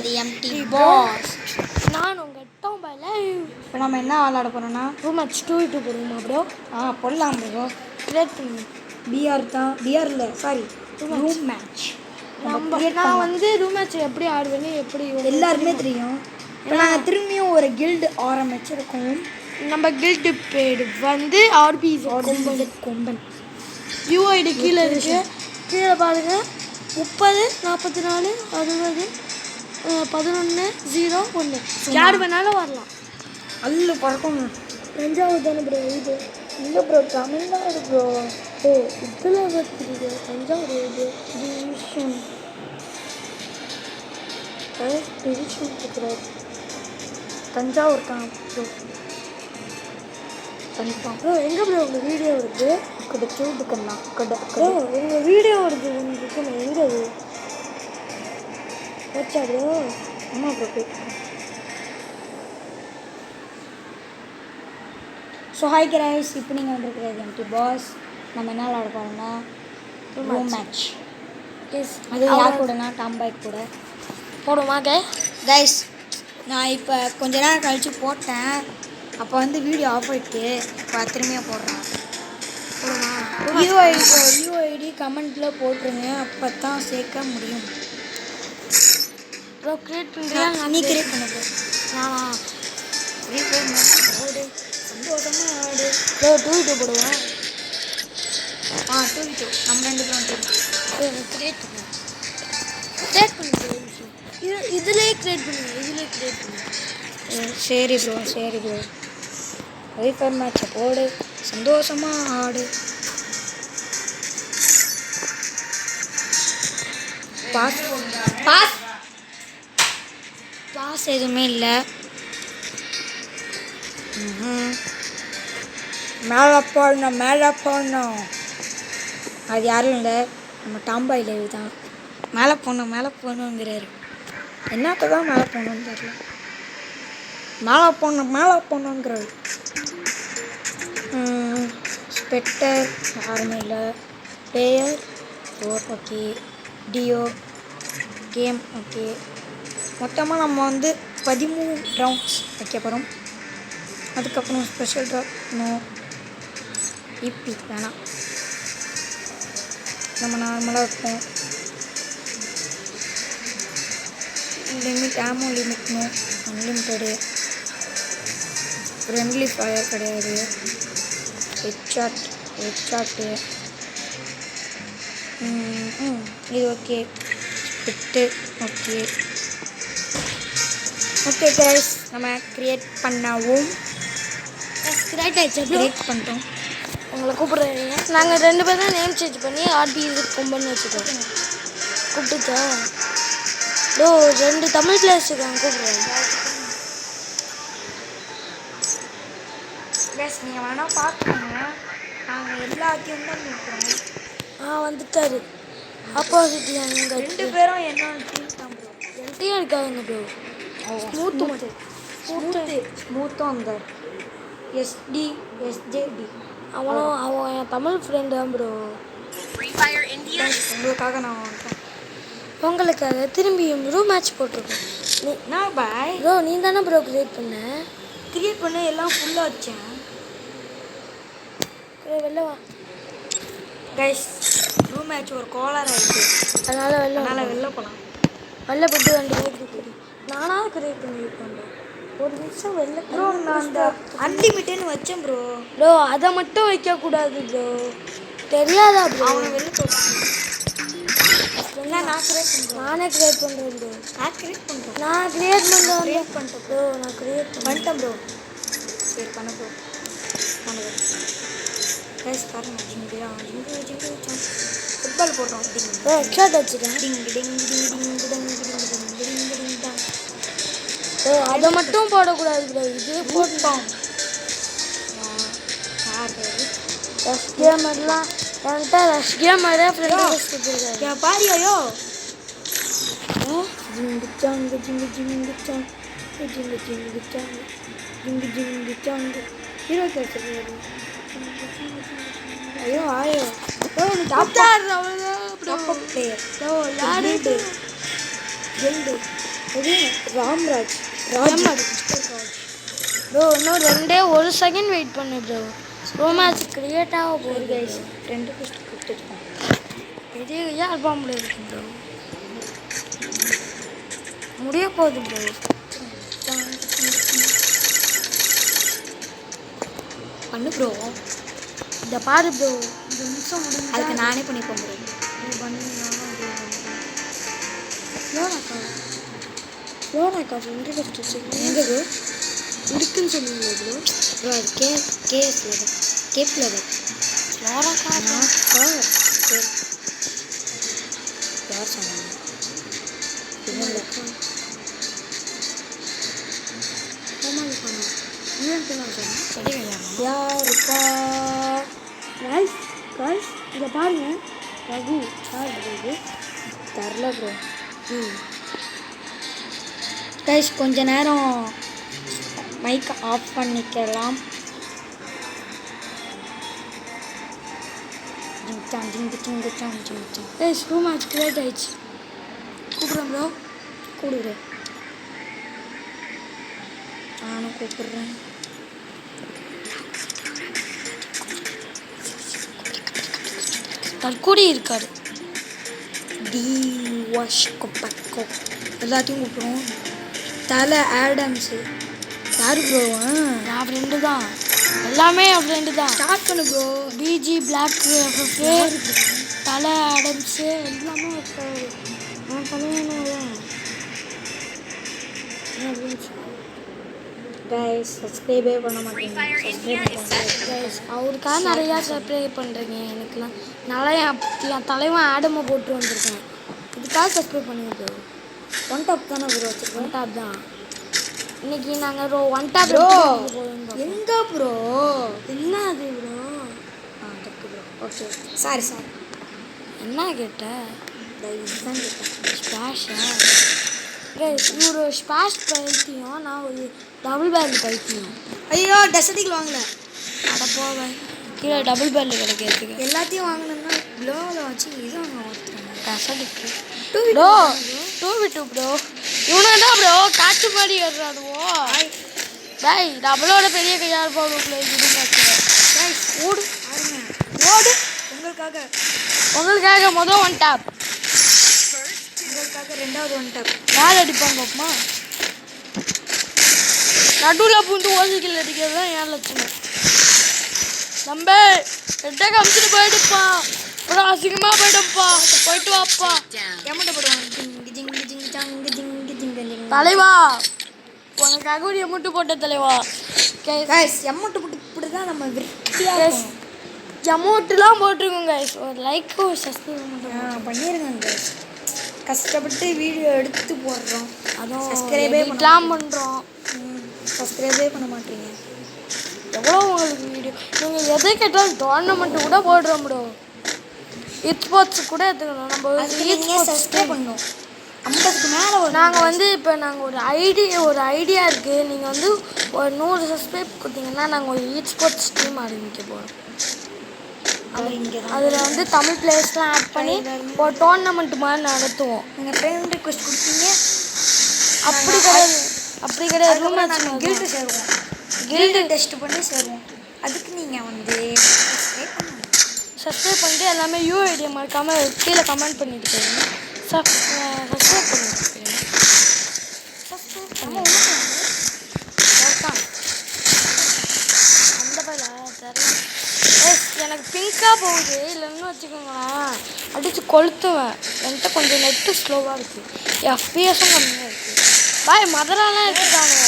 இருக்கிறது empty pass. நான் உங்கள் டோம்பல. இப்போ நம்ம என்ன விளாட போகிறோன்னா ரூம் மேட்ச் 2v2 போடுவோமா ப்ரோ? போடலாம் ப்ரோ. கிரியேட் பண்ணி பிஆர் தான், பிஆர் இல்லை சாரி, ரூம் மேட்ச். நான் வந்து ரூம் மேட்ச் எப்படி ஆடுவேன்னு எப்படி எல்லாருமே தெரியும். இப்போ நாங்கள் திரும்பியும் ஒரு கில்டு ஆரம்பிச்சிருக்கோம். நம்ம கில்டு பேடு வந்து ஆர்பிஸ் கொம்பன். யூஐடி கீழே இருக்கு. கீழே பாருங்க 30 44 60 11 0 1. யார் வேணாலும் வரலாம். அல்லு பறக்கணும். தஞ்சாவூர் தானே ப்ரோ இது? இல்லை ப்ரோ, தமிழ்நாடு ப்ரோ. ஓ இதில் வருது தஞ்சாவூர் இது டிவிஷன் இருக்கிறார். தஞ்சாவூர் தான் ப்ரோ. ப்ரோ எங்கே ப்ரோ உங்கள் வீடியோ வருது? கிடைச்சுக்கண்ணா ப்ரோ உங்கள் வீடியோ வருது உங்களுக்கு எங்கே அது வச்சா ப்ரோ? ஆமாம் ப்ரோ. ஸோ ஹாய் கிரைஸ், இப்போ நீங்கள் வந்துருக்கிறது எம்டி பாஸ். நம்ம என்ன விளாட போகிறோம்னா ரூம் மேட்ச். அது யார் கூடனா டாம்பாய் கூட போடுமா கைஸ். நான் இப்போ கொஞ்ச நேரம் கழித்து போட்டேன். அப்போ வந்து வீடியோ ஆஃப் ஆகிட்டு இப்போ திரும்பியும் போடுறேன். யூஐடி கமெண்ட்டில் போட்டுருங்க, அப்போ தான் சேர்க்க முடியும். ப்ரோ கிரியேட் பண்ணுறியா? நீ கிரியேட் பண்ண ப்ரோ. நானா ஃப்ரீ ஃபயர் மேட்ச் ஆடு, சந்தோஷமாக ஆடு. ப்ரோ 2v2 போடுவேன். 2v2 நம்ம 2 பேரும் கிரியேட் பண்ணு. கிரியேட் பண்ணு இதுலேயே கிரியேட் பண்ணு. சரி ப்ரோ. ஃப்ரீ ஃபயர் மேட்சை போடு, சந்தோஷமாக ஆடு. பாஸ் எதுவுமே இல்லை. மேலே போடணும். அது யாரும் இல்லை, நம்ம டாம்பாய் லைவ் தான். மேலே போகணுங்கிறாரு. என்னத்தை தான் மேலே போகணுன்னு தெரியல. மேலே போகணுங்கிறாரு. ஸ்பெக்டர் யாருமே இல்லை. Player okay. Duo game okay. மொத்தமாக நம்ம வந்து 13 ரவுண்ட்ஸ் வைக்க போகிறோம். அதுக்கப்புறம் ஸ்பெஷல் ட்ராப் நோ இபி வேணாம், நம்ம நார்மலாக இருப்போம். Ammo limit no, unlimited. Friendly fire கிடையாது. ஹெட்ஷாட்டு இது ஓகே. ஸ்பிட்டு ஓகே கைஸ், நம்ம கிரியேட் பண்ணவும். கிரியேட் பண்ணிட்டோம். உங்களை கூப்பிடுறீங்க. நாங்கள் 2 பேரும் தான் நேம் சேஞ்ச் பண்ணி ஆர்பிஸ் கொம்பன்னு வச்சுக்கோம். கூப்பிட்டுச்சா ப்ரோ? 2 தமிழ் பிளேயர்ஸ் இருக்காங்க, கூப்பிடுறேன். கைஸ் நீங்கள் வேணால் பார்த்துக்கோங்க, நாங்கள் எல்லாத்தையும் தான் நிற்கிறோம். வந்துட்டாரு ஆப்போசிட். எங்கள் 2 பேரும் என்னோட டீம் தான் ப்ரோ. என்கிட்டயும் இருக்காதுங்க ப்ரோ. ஸ்மூத்தும் அந்த எஸ்ஜேடி. அவன் என் தமிழ் ஃப்ரெண்டு தான் ப்ரோ. உங்களுக்காக நான் வந்துட்டேன். உங்களுக்காக திரும்பியும் ரூம் மேட்ச் போட்டிருக்கோம். நான் பாய் ப்ரோ நீ தானே ப்ரோ கிரியேட் பண்ண எல்லாம் ஃபுல்லாக வச்சேன். வெளில வா கைஸ், ரூம் மேட்ச் ஒரு கோளாறு ஆகிடுச்சு, அதனால் வெளில போகலாம். வெளில போட்டு 2 பேர் நானாக கிரியேட் பண்ணியிருக்கேன். ஒரு நிமிஷம் வெளில ப்ரோ. நான் அந்த அன்லிமிட்டட்னு வச்சேன் ப்ரோ. அதை மட்டும் வைக்கக்கூடாது ப்ரோ, தெரியாதா ப்ரோ? அவனை வெளில போட்டான். நானே கிரியேட் பண்ணுறேன் ப்ரோ. நான் கிரியேட் பண்ணிட்டேன் ப்ரோ. பண்ணிட்டேன் ப்ரோ. சரி பண்ண ப்ரோ. கைஸ் பாருங்க, ஃபுட்பால் போட்டோம். ஹெட்ஷாட் வச்சுட்டேன். அதை மட்டும் போடக்கூடாது ப்ரோ, இது போட்டோம். ரஷ் கேமர்லாம் என்கிட்ட ரஷ் கேமரே ஃப்ரெண்டு பாரியாயோ. ஐயோ ஆயோ இது ராம்ராஜ் ப்ரோ இன்னும் ஒரு செகண்ட் வெயிட் பண்ணு ப்ரோ. ப்ரோ மேட்ச் கிரியேட் ஆக போகுது கைஸ். 2 ஃபஸ்ட் கொடுத்துருக்கோம். பெரிய யார் பாம்பில் இருக்கு ப்ரோ. முடிய போகுது ப்ரோ. பண்ணு ப்ரோ. இந்த பாரு ப்ரோ, இந்த நிமிஷம் முடிஞ்சு அதுக்கு நானே பண்ணிப்போம் ப்ரோ. நீ பண்ணிங்கன்னா லோனாக்கா ஃப்ரெண்டு ஃபஸ்ட் வச்சுருக்கேன். எங்கே ப்ரோ இருக்குன்னு சொல்லுவீங்க ப்ரோ. ப்ரோ அது கேஎஸ்ல கேப்பில் லோனாக்கா சரி யார் சொன்னாங்க? இல்லை யாருப்பா காய்ஸ் இதை பாருங்க. ரகு சார் இது தரல ப்ரோ. கைஸ் கொஞ்ச நேரம் மைக் ஆஃப் பண்ணிக்கலாம். கைஸ் ரூம் மேட்ச் கிரியேட் ஆயிடுச்சு. கூப்பிட்றேன் ப்ரோ. கூப்பிடுறேன், நானும் கூப்பிடுறேன். தற்கூடி இருக்காரு. பக்கோ எல்லாத்தையும் கூப்பிடுவோம். தலை ஆடம்ஸு யாரு ப்ரோ? நான் ஃப்ரெண்டு தான், எல்லாமே என் ஃப்ரெண்டு தான். ஸ்டார்ட் பண்ணு ப்ரோ. பிஜி பிளாக் தலை ஆடம்ஸு எல்லாமே இருக்காரு. நான் பண்ணுவேன். கைஸ் சப்ஸ்கிரைபே பண்ண மாட்டேங்க. அவருக்காக நிறையா சப்ஸ்கிரைப் பண்ணுறீங்க. எனக்குலாம் நிறையா என் தலைவன் ஆடமை போட்டு வந்திருக்கேன். இதுக்காக சப்ஸ்கிரைப் பண்ணுங்க ப்ரோ. 1 டாப் தானே ப்ரோ வச்சுருக்கோம். 1 டாப் தான். இன்னைக்கு நாங்கள் 1 டாப் ப்ரோ போதும். எங்கே ப்ரோ? என்ன அது ப்ரோ? தப்பு ப்ரோ. Okay sorry. என்ன கேட்ட? இதுதான் கேட்டேன். ஸ்பாஷா? இவர் ஒரு ஸ்பாஷ் பைத்தியம், நான் ஒரு டபுள் பேர்ல் பைத்தியம். ஐயோ டெசர்ட்டில் வாங்கல. அட போவேன் கீழே டபுள் பேர்ல் கிடைக்கிறதுக்கு எல்லாத்தையும் வாங்கினோம்னா க்ளோவில் வச்சு இது வாங்க ஒருத்தருங்க. டெசர்ட்டுக்கு ப்ரோ 2v2 ப்ரோ. இவனுக்கு தான் ப்ரோ காற்று மாதிரி ஏறுறானுவோ. பாய் டபுளோட பெரிய கையார் போடுவோம்ல. ஓடு ஓடு உங்களுக்காக மொதல் 1 டாப், உங்களுக்காக 2வது 1 டாப். யார் அடிப்பாங்க பாப்பமா? நடுவில் பூந்து ஓசிக்கல் அடிக்கிறது தான் ஏன் லட்சணம். நம்ம எட்ட காமிச்சிட்டு போயிடுப்பான். அப்புறம் அசிங்கமாக போயிடும்ப்பா. போயிட்டு வாப்பா. எம்மட்ட போடுவாங்க. தலைவா உனக்காக ஒரு எமௌண்ட்டு போட்ட தலைவா. எம்மட்டு போட்டு இப்படி தான் நம்ம விருத்தியாக எமௌண்ட்டுலாம் போட்டிருக்கோங்க. ஒரு லைக் ஒரு சப்ஸ்கிரைப் மட்டும் பண்ணிடுங்க. கஷ்டப்பட்டு வீடியோ எடுத்து போடுறோம், அதுவும் சப்ஸ்கிரைபே பண்ணுறோம். சப்ஸ்கிரைபே பண்ண மாட்டீங்க. எவ்வளோ உங்களுக்கு வீடியோ நீங்கள் எதை கேட்டாலும் டோர்னமெண்ட்டு கூட போடுறோம் ப்ரோ. ஸ்போர்ட்ஸ் கூட எடுத்துக்கணும். நம்ம சப்ஸ்கிரைப் பண்ணணும். 50க்கு மேலே நாங்கள் வந்து இப்போ நாங்கள் ஒரு ஐடியா இருக்குது. நீங்கள் வந்து ஒரு 100 சப்ஸ்கிரைப் கொடுத்தீங்கன்னா நாங்கள் ஒரு ஸ்போர்ட்ஸ் டீம் ஆரம்பிக்க போகிறோம். அதில் வந்து தமிழ் பிளேயர்ஸ்லாம் ஆட் பண்ணி ஒரு டோர்னமெண்ட் மாதிரி நடத்துவோம். நீங்கள் ஃப்ரெண்ட் ரிக்வெஸ்ட் கொடுத்தீங்க. அப்படி கிடையாது. ரூம் நாங்கள் கில்டு சேருவோம். கில்டு டெஸ்ட் பண்ணி சேருவோம். அதுக்கு நீங்கள் வந்து சப்ஸ்கிரைப் பண்ணிட்டு எல்லாமே யூஐடியை மறக்காமல் கீழே கமெண்ட் பண்ணிட்டு போயிருங்க. சப்ஸ்கிரைப் பண்ணிட்டு அந்த பையில தெரியல. எனக்கு பிங்காக போகுது. இல்லைன்னு வச்சுக்கோங்களேன் அடித்து கொளுத்துவேன். என்கிட்ட கொஞ்சம் நெட்டு ஸ்லோவாக இருக்குது. எஃபிஎஸும் கம்மியாக இருக்குது. பாய் மதுராலாம் இருக்குதானே?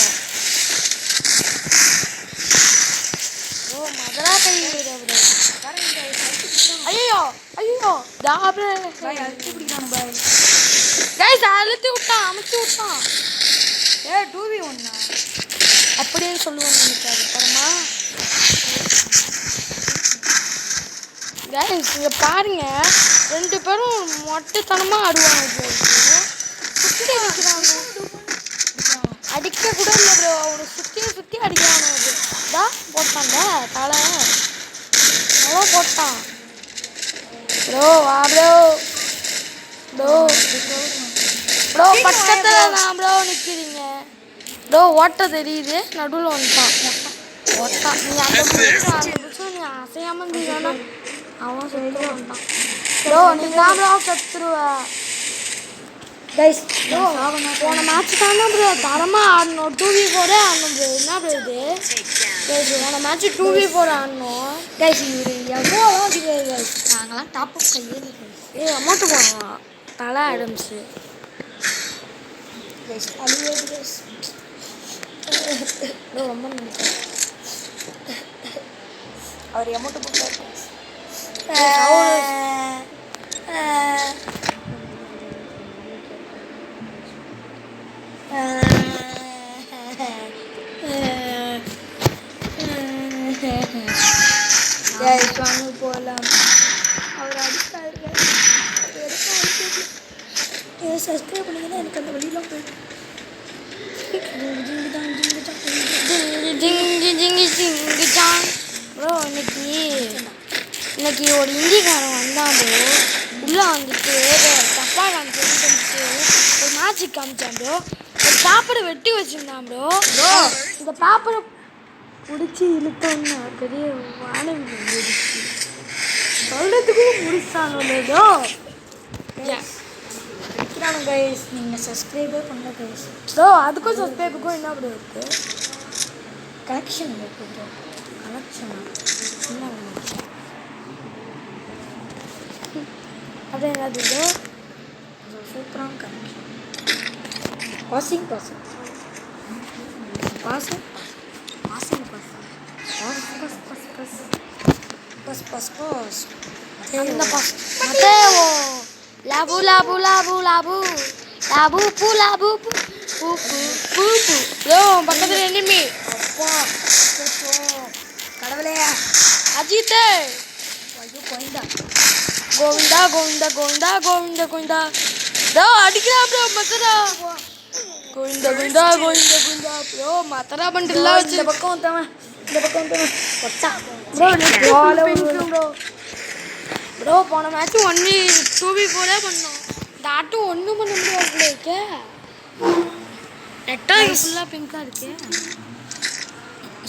ஓ மதுரா கை ஐயோ டாப்ரே அழுத்தி பிடிக்கானு பாய். கைஸ் அழுத்தி விட்டான், அமுத்தி விட்டான். 2v1 அப்படின்னு சொல்லுவேன் நினைக்காது அப்புறமா. கைஸ் இங்கே பாருங்க, 2 பேரும் மொட்டைத்தனமாக ஆடுவாங்க. சுற்றி அடிக்கிறாங்க. அடிக்க கூட இல்லை ப்ரோ. அவனை சுற்றி அடிக்கிறானு. தான் போட்டான்டா தலை நல்லா போட்டான் ப்ரோ. வா ப்ரோ ப்ரோ பக்கத்துல தான் ப்ரோ நிக்கிறீங்க ப்ரோ ஓட்ட தெரியுது நடுவில் வந்துட்டான் ஓட்டா நீ அந்த நிமிஷம் நீ அசையாம இருந்தீங்கன்னா அவன் சொல்லி வந்துட்டான் ப்ரோ நீ தான் ப்ரோ செத்துருவ கைஸ் ப்ரோ போன மேட்ச் தானே ப்ரோ தரமாக ஆடணும் 2v4 ஆடணும் ப்ரோ என்ன ப்ரோ இது கைஸ் போன மேட்ச் 2v4 ஆடணும் கைஸ் இவரு எவ்வளோ கைஸ் நாங்களாம் டாப் அப் கையே ஏய் அமௌண்ட்டு போனோம் தலை ஆடம்ஸு கைஸ் அழுவது கைஸ் ப்ரோ ரொம்ப நன்றி அவர் அமௌண்ட்டு போட்டார் கைஸ் வாங்க போகலாம் அவர் அடிக்காரு சப்ஸ்கிரைப் பண்ணிங்கன்னா எனக்கு அந்த வழியெலாம் போயிட்டு ப்ரோ இன்னைக்கு ஒரு இந்திக்காரன் வந்தான் ப்ரோ உள்ளே வந்துட்டு தப்பாக காமிச்சு ஒரு மேட்சுக்கு காமிச்சான் ப்ரோ ஒரு பேப்பரை வெட்டி வச்சுருந்தான் ப்ரோ இந்த பேப்பரை பிடிச்சி இழுத்தோன்னு பெரிய வானம் வந்துடுச்சு சொல்கிறதுக்கும் முடிச்சானோ ஏதோ வைக்கிறானு கைஸ் நீங்கள் சப்ஸ்கிரைபே பண்ணல கைஸ் ப்ரோ அதுக்கும் சப்ஸ்கிரைபுக்கும் என்ன ப்ரோ இருக்குது கனெக்ஷன் இருக்குது ப்ரோ கனெக்ஷனா என்ன அது என்னது ப்ரோ சூப்பரான connection passing passing passing passing pass pass pass அந்த பாஸ் மத்தேவோ லாபு லாபு லாபு லாபு லாபு பூ லாபு பூ பூ பூ பூ பூ ப்ரோ பக்கத்தில் எனிமி அப்பா கடவுளே அஜித்தே ஐயோ கோயிந்தா கோவிந்தா கோவிந்தா கோவிந்தா கோவிந்தா கோவிந்தா ப்ரோ அடிக்கிறான் ப்ரோ மத்தரா கோவிந்தா கோவிந்தா கோவிந்தா கோவிந்தா ப்ரோ மத்தரா பண்டில்லாம் வச்சு இந்த பக்கம் வந்தவன் இந்த பக்கம் வந்தவன் கொட்டா ப்ரோ ப்ரோ ப்ரோ போன மேட்ச் 2v4 பண்ணோம் இந்த ஆட்டம் ஒன்றும் பண்ண முடியாது இருக்கே நெட்டா ஃபுல்லாக பிங்காக இருக்கு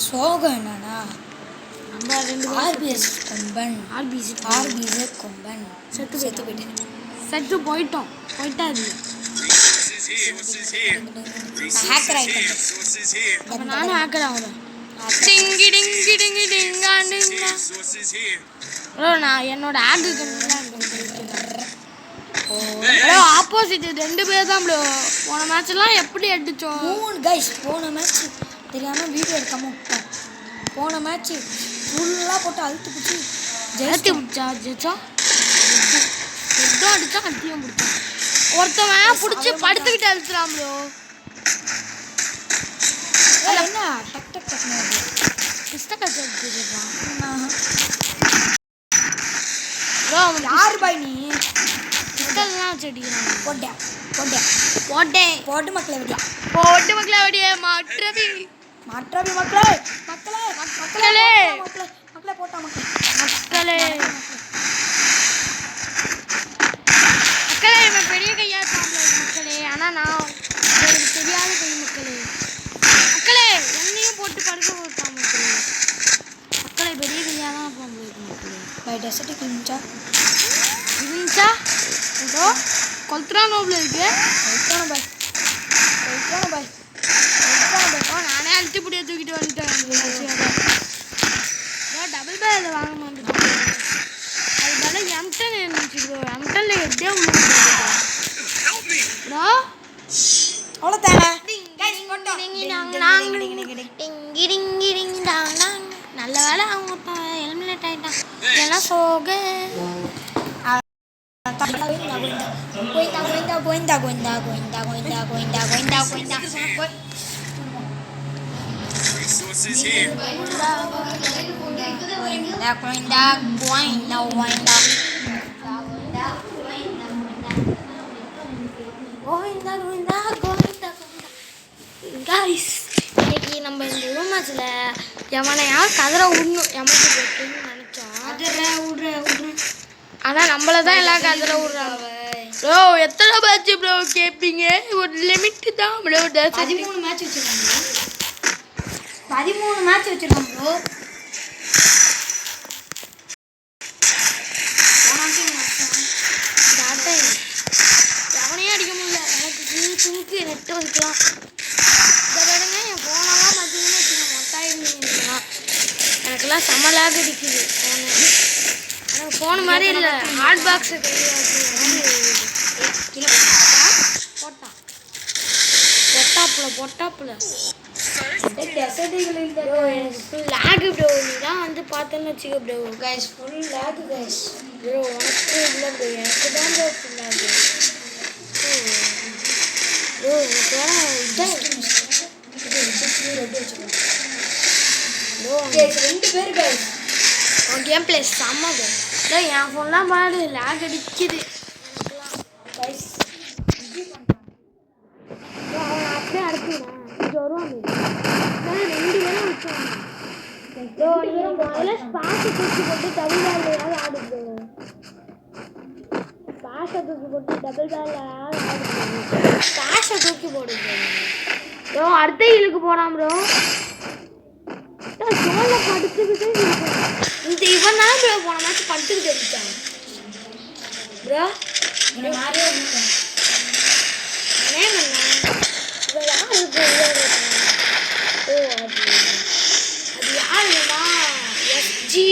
சோகம் என்னன்னா நம்ம ரெண்டு ஆர்பிஎஸ் கொம்பன் ஆர்பிசி ஆர்பிஎஸ் கொம்பன் செத்து போயிட்டேன் செத்து போயிட்டோம் போயிட்டாது ஹேக்கர் ஆகிட்டேன் அப்போ நானும் ஹேக்கர் ஆகுறேன் டிங்கி டிங்கி டிங்கி டிங்கா டிங்கா ப்ரோ நான் என்னோட ஆக்கு ப்ரோ ஆப்போசிட் 2 பேர் தான் ப்ரோ போன மேட்ச்லாம் எப்படி அடித்தோம் 3 கைஸ் போன மேட்ச் தெரியாமல் வீடியோ எடுக்காமல் விட்டோம் போன மேட்ச் ஃபுல்லாக போட்டு அழுத்து பிடிச்சி ஜெயிச்சு பிடிச்சா ஜெயிச்சா எதுவும் அடித்தா அடியும் பிடிச்சான் ஒருத்தவன் பிடிச்சி படுத்துக்கிட்டு அழுத்துறான் ப்ரோ என்ன டக் டக் டக்னு புஸ்தகத்தை எடுத்துருக்கான் ப்ரோ யார் பாய் நீ புஸ்தகம்லாம் வச்சு அடிக்கிறான் போட்டேன் போட்டேன் போட்டேன் போட்டு மக்களை விடியா போட்டு மக்களை அப்படியே மாற்றவி மாற்றாபி மக்களே மக்களே மக்களே மக்களே போட்டா மக்களே மக்களே மக்களே இவன் பெரிய கையா இருக்கான் மக்களே ஆனால் நான் எனக்கு தெரியாத கை மக்களே மக்களே என்னையும் போட்டு படுக்க போட்டான் மக்களே மக்களே பெரிய கையாக தான் போக முடியும் மக்களே பை டெசர்ட்டுக்கு இருந்துச்சா ஏதோ கொல்த்ரா நோபில் இருக்கு வைக்கான பாய் நானே அழுத்தி புடிய தூக்கிட்டு வந்துட்டேன் டபுள் பேர் வாங்க மாட்டேன் அது பதில் எம்டன் இருந்துச்சு ப்ரோ எம்டனில் எப்படியோ ப்ரோ அவ்வளோ தேவை நல்ல வேலை அவங்க எலிமினேட் ஆகிட்டான் இல்லைன்னா சோக இன்னைக்கு நம்ம இந்த ரூமாச்சில் எவனையா கதரை விடணும் எமக்கு போட்டுன்னு நினச்சோம் ஆனால் நம்மளை தான் எல்லாம் கதரை விட்றாங்க ப்ரோ எத்தனை மேட்ச் ப்ரோ கேட்பீங்க ஒரு லிமிட் தான் ப்ரோ 13 மேட்ச் வச்சிருக்கோம் ப்ரோ 13 மேட்ச் வச்சிருக்கோம் ப்ரோ எவனையும் அடிக்க முடியல எனக்கு சிங்க்கு நெட்டு வைக்கலாம் இதை விடுங்க என் ஃபோனெல்லாம் பார்த்தீங்கன்னா வச்சுக்கோங்க மொட்டாயிருந்தீங்கன்னா எனக்கெல்லாம் செம்ம லேக் அடிக்குது ஃபோனு எனக்கு ஃபோன் மாதிரி இல்லை ஹாட் பாக்ஸு போட்டான் பொட்டாப்புல ப்ரோ எனக்கு ஃபுல் லேகு ப்ரோ நீ தான் வந்து பார்த்தேன்னு வச்சுக்க bro guys full lag guys bro உனக்கு இல்லை ப்ரோ எனக்கு தான் ப்ரோ ஃபுல் லேகு ப்ரோ எனக்கு வேற ப்ரோ ரெண்டு பேர் கைஸ் அவன் கேம் பிளே செம்ம ப்ரோ இல்லை என் ஃபோன்லாம் பாரு லேக் அடிக்குது எனக்குலாம் கைஸ் ப்ரோ அவன் அப்படியே அடிச்சுடுறான் இங்கே வருவான் ரெண்டு பேரும் வச்சுருவாங்க ப்ரோ நீங்கள் முதல்ல ஸ்பாஷை தூக்கி போட்டு டபுள் பேல்லையாவது ஆடு ப்ரோ ஸ்பாஷை தூக்கி போட்டு டபுள் பேல்லையாவது ஆடு ப்ரோ ஸ்பாஷை தூக்கி போடு ப்ரோ அடுத்த இழுக்கு போகிறான் ப்ரோ ஜோனில் படுத்துக்கிட்டே இந்த இவன் தானே ப்ரோ போன மேட்ச் படுத்துக்கிட்டு இருக்கான் ப்ரோ இந்த மாதிரியே இருக்கேன் அண்ணே பண்ணேன் இப்போ யார் இருக்கு ஓ அது யாருன்னா எஸ்டி